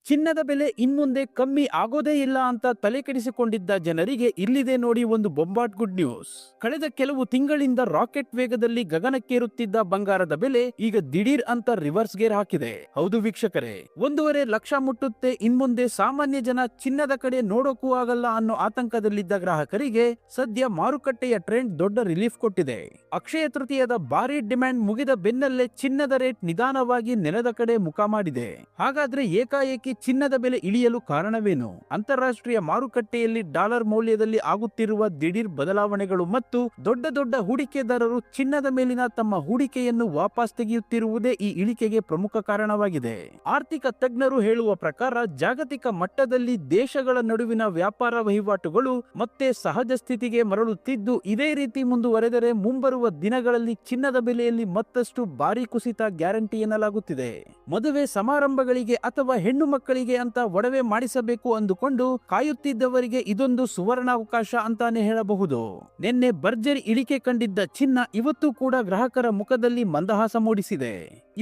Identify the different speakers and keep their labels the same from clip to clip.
Speaker 1: ಚಿನ್ನದ ಬೆಲೆ ಇನ್ಮುಂದೆ ಕಮ್ಮಿ ಆಗೋದೇ ಇಲ್ಲ ಅಂತ ತಲೆ ಕೆಡಿಸಿಕೊಂಡಿದ್ದ ಜನರಿಗೆ ಇಲ್ಲಿದೆ ನೋಡಿ ಒಂದು ಬೊಂಬಾಟ್ ಗುಡ್ ನ್ಯೂಸ್. ಕಳೆದ ಕೆಲವು ತಿಂಗಳಿಂದ ರಾಕೆಟ್ ವೇಗದಲ್ಲಿ ಗಗನಕ್ಕೇರುತ್ತಿದ್ದ ಬಂಗಾರದ ಬೆಲೆ ಈಗ ದಿಢೀರ್ ಅಂತ ರಿವರ್ಸ್ ಗೇರ್ ಹಾಕಿದೆ. ಹೌದು ವೀಕ್ಷಕರೇ, 1.5 ಲಕ್ಷ ಮುಟ್ಟುತ್ತೆ. ಇನ್ಮುಂದೆ ಸಾಮಾನ್ಯ ಜನ ಚಿನ್ನದ ಕಡೆ ನೋಡೋಕೂ ಆಗಲ್ಲ ಅನ್ನೋ ಆತಂಕದಲ್ಲಿದ್ದ ಗ್ರಾಹಕರಿಗೆ ಸದ್ಯ ಮಾರುಕಟ್ಟೆಯ ಟ್ರೆಂಡ್ ದೊಡ್ಡ ರಿಲೀಫ್ ಕೊಟ್ಟಿದೆ. ಅಕ್ಷಯ ತೃತೀಯದ ಭಾರಿ ಡಿಮ್ಯಾಂಡ್ ಮುಗಿದ ಬೆನ್ನಲ್ಲೇ ಚಿನ್ನದ ರೇಟ್ ನಿಧಾನವಾಗಿ ನೆಲದ ಕಡೆ ಮುಖ ಮಾಡಿದೆ. ಹಾಗಾದ್ರೆ ಏಕಾಏಕಿ ಚಿನ್ನದ ಬೆಲೆ ಇಳಿಯಲು ಕಾರಣವೇನು? ಅಂತಾರಾಷ್ಟ್ರೀಯ ಮಾರುಕಟ್ಟೆಯಲ್ಲಿ ಡಾಲರ್ ಮೌಲ್ಯದಲ್ಲಿ ಆಗುತ್ತಿರುವ ದಿಢೀರ್ ಬದಲಾವಣೆಗಳು ಮತ್ತು ದೊಡ್ಡ ದೊಡ್ಡ ಹೂಡಿಕೆದಾರರು ಚಿನ್ನದ ಮೇಲಿನ ತಮ್ಮ ಹೂಡಿಕೆಯನ್ನು ವಾಪಸ್ ತೆಗೆಯುತ್ತಿರುವುದೇ ಈ ಇಳಿಕೆಗೆ ಪ್ರಮುಖ ಕಾರಣವಾಗಿದೆ. ಆರ್ಥಿಕ ತಜ್ಞರು ಹೇಳುವ ಪ್ರಕಾರ ಜಾಗತಿಕ ಮಟ್ಟದಲ್ಲಿ ದೇಶಗಳ ನಡುವಿನ ವ್ಯಾಪಾರ ವಹಿವಾಟುಗಳು ಮತ್ತೆ ಸಹಜ ಸ್ಥಿತಿಗೆ ಮರಳುತ್ತಿದ್ದು, ಇದೇ ರೀತಿ ಮುಂದುವರೆದರೆ ಮುಂಬರುವ ದಿನಗಳಲ್ಲಿ ಚಿನ್ನದ ಬೆಲೆಯಲ್ಲಿ ಮತ್ತಷ್ಟು ಭಾರಿ ಕುಸಿತ ಗ್ಯಾರಂಟಿ ಎನ್ನಲಾಗುತ್ತಿದೆ. ಮದುವೆ ಸಮಾರಂಭಗಳಿಗೆ ಅಥವಾ ಹೆಣ್ಣು ಮಕ್ಕಳಿಗೆ ಅಂತ ಒಡವೆ ಮಾಡಿಸಬೇಕು ಅಂದುಕೊಂಡು ಕಾಯುತ್ತಿದ್ದವರಿಗೆ ಇದೊಂದು ಸುವರ್ಣಾವಕಾಶ ಅಂತಾನೆ ಹೇಳಬಹುದು. ನಿನ್ನೆ ಭರ್ಜರಿ ಇಳಿಕೆ ಕಂಡಿದ್ದ ಚಿನ್ನ ಇವತ್ತು ಕೂಡ ಗ್ರಾಹಕರ ಮುಖದಲ್ಲಿ ಮಂದಹಾಸ ಮೂಡಿಸಿದೆ.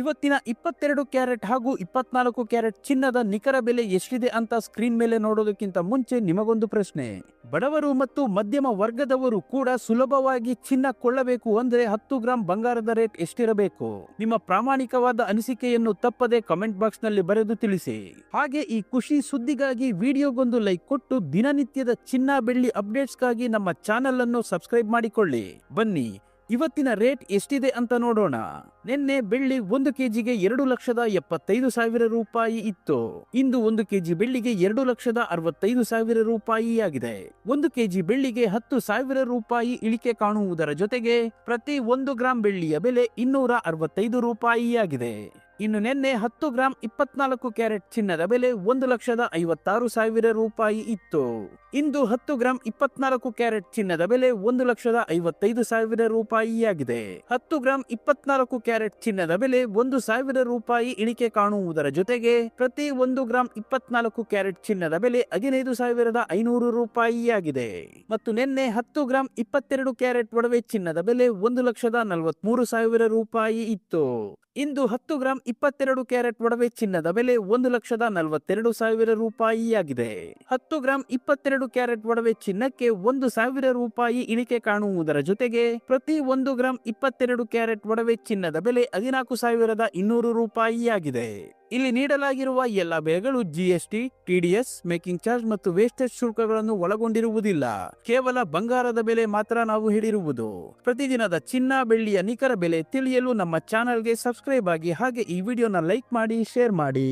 Speaker 1: ಇವತ್ತಿನ 22 ಕ್ಯಾರೆಟ್ ಹಾಗೂ 24 ಕ್ಯಾರೆಟ್ ಚಿನ್ನದ ನಿಖರ ಬೆಲೆ ಎಷ್ಟಿದೆ ಅಂತ ಸ್ಕ್ರೀನ್ ಮೇಲೆ ನೋಡೋದಕ್ಕಿಂತ ಮುಂಚೆ ನಿಮಗೊಂದು ಪ್ರಶ್ನೆ. ಬಡವರು ಮತ್ತು ಮಧ್ಯಮ ವರ್ಗದವರು ಕೂಡ ಸುಲಭವಾಗಿ ಚಿನ್ನ ಕೊಳ್ಳಬೇಕು ಅಂದ್ರೆ 10 ಗ್ರಾಂ ಬಂಗಾರದ ರೇಟ್ ಎಷ್ಟಿರಬೇಕು? ನಿಮ್ಮ ಪ್ರಾಮಾಣಿಕವಾದ ಅನಿಸಿಕೆಯನ್ನು ತಪ್ಪದೆ ಕಮೆಂಟ್ ಬಾಕ್ಸ್ ನಲ್ಲಿ ಬರೆದು ತಿಳಿಸಿ. ಹಾಗೆ ಈ ಖುಷಿ ಸುದ್ದಿಗಾಗಿ ವಿಡಿಯೋಗೊಂದು ಲೈಕ್ ಕೊಟ್ಟು ದಿನನಿತ್ಯದ ಚಿನ್ನ ಬೆಳ್ಳಿ ಅಪ್ಡೇಟ್ಸ್ಗಾಗಿ ನಮ್ಮ ಚಾನೆಲ್ ಅನ್ನು ಸಬ್ಸ್ಕ್ರೈಬ್ ಮಾಡಿಕೊಳ್ಳಿ. ಬನ್ನಿ ಇವತ್ತಿನ ರೇಟ್ ಎಷ್ಟಿದೆ ಅಂತ ನೋಡೋಣ. ನಿನ್ನೆ ಬೆಳ್ಳಿ 1 ಕೆಜಿಗೆ 2,75,000 ರೂಪಾಯಿ ಇತ್ತು. ಇಂದು 1 ಕೆಜಿ ಬೆಳ್ಳಿಗೆ 2,65,000 ರೂಪಾಯಿ ಆಗಿದೆ. 1 ಕೆಜಿ ಬೆಳ್ಳಿಗೆ 10,000 ರೂಪಾಯಿ ಇಳಿಕೆ ಕಾಣುವುದರ ಜೊತೆಗೆ ಪ್ರತಿ 1 ಗ್ರಾಂ ಬೆಳ್ಳಿಯ ಬೆಲೆ 265 ರೂಪಾಯಿ ಆಗಿದೆ. ಇನ್ನು ನಿನ್ನೆ 10 ಗ್ರಾಂ 24 ಕ್ಯಾರೆಟ್ ಚಿನ್ನದ ಬೆಲೆ 1,56,000 ರೂಪಾಯಿ ಇತ್ತು. ಇಂದು 10 ಗ್ರಾಂ 24 ಕ್ಯಾರೆಟ್ ಚಿನ್ನದ ಬೆಲೆ 1,55,000 ರೂಪಾಯಿ ಆಗಿದೆ. 10 ಗ್ರಾಂ 24 ಕ್ಯಾರೆಟ್ ಚಿನ್ನದ ಬೆಲೆ 1,000 ರೂಪಾಯಿ ಇಳಿಕೆ ಕಾಣುವುದರ ಜೊತೆಗೆ ಪ್ರತಿ 1 ಗ್ರಾಂ 24 ಕ್ಯಾರೆಟ್ ಚಿನ್ನದ ಬೆಲೆ 15,500 ರೂಪಾಯಿ ಆಗಿದೆ. ಮತ್ತು ನಿನ್ನೆ 10 ಗ್ರಾಂ 22 ಕ್ಯಾರೆಟ್ ಒಡವೆ ಚಿನ್ನದ ಬೆಲೆ 1,43,000 ರೂಪಾಯಿ ಇತ್ತು. ಇಂದು 10 ಗ್ರಾಂ 22 ಕ್ಯಾರೆಟ್ ಒಡವೆ ಚಿನ್ನದ ಬೆಲೆ 1,42,000 ರೂಪಾಯಿ ಆಗಿದೆ. 10 ಗ್ರಾಂ 22 ಕ್ಯಾರೆಟ್ ಒಡವೆ ಚಿನ್ನಕ್ಕೆ 1,000 ರೂಪಾಯಿ ಇಳಿಕೆ ಕಾಣುವುದರ ಜೊತೆಗೆ ಪ್ರತಿ 1 ಗ್ರಾಂ 22 ಕ್ಯಾರೆಟ್ ಒಡವೆ ಚಿನ್ನದ ಬೆಲೆ 14,200 ರೂಪಾಯಿ ಆಗಿದೆ. ಇಲ್ಲಿ ನೀಡಲಾಗಿರುವ ಎಲ್ಲ ಬೆಲೆಗಳು ಜಿಎಸ್ಟಿ, ಟಿಡಿಎಸ್, ಮೇಕಿಂಗ್ ಚಾರ್ಜ್ ಮತ್ತು ವೇಸ್ಟೇಜ್ ಶುಲ್ಕಗಳನ್ನು ಒಳಗೊಂಡಿರುವುದಿಲ್ಲ. ಕೇವಲ ಬಂಗಾರದ ಬೆಲೆ ಮಾತ್ರ ನಾವು ಹೇಳಿರುವುದು. ಪ್ರತಿದಿನದ ಚಿನ್ನ ಬೆಳ್ಳಿಯ ನಿಖರ ಬೆಲೆ ತಿಳಿಯಲು ನಮ್ಮ ಚಾನೆಲ್ಗೆ ಸಬ್ಸ್ಕ್ರೈಬ್ ಆಗಿ, ಹಾಗೆ ಈ ವಿಡಿಯೋನ ಲೈಕ್ ಮಾಡಿ, ಶೇರ್ ಮಾಡಿ.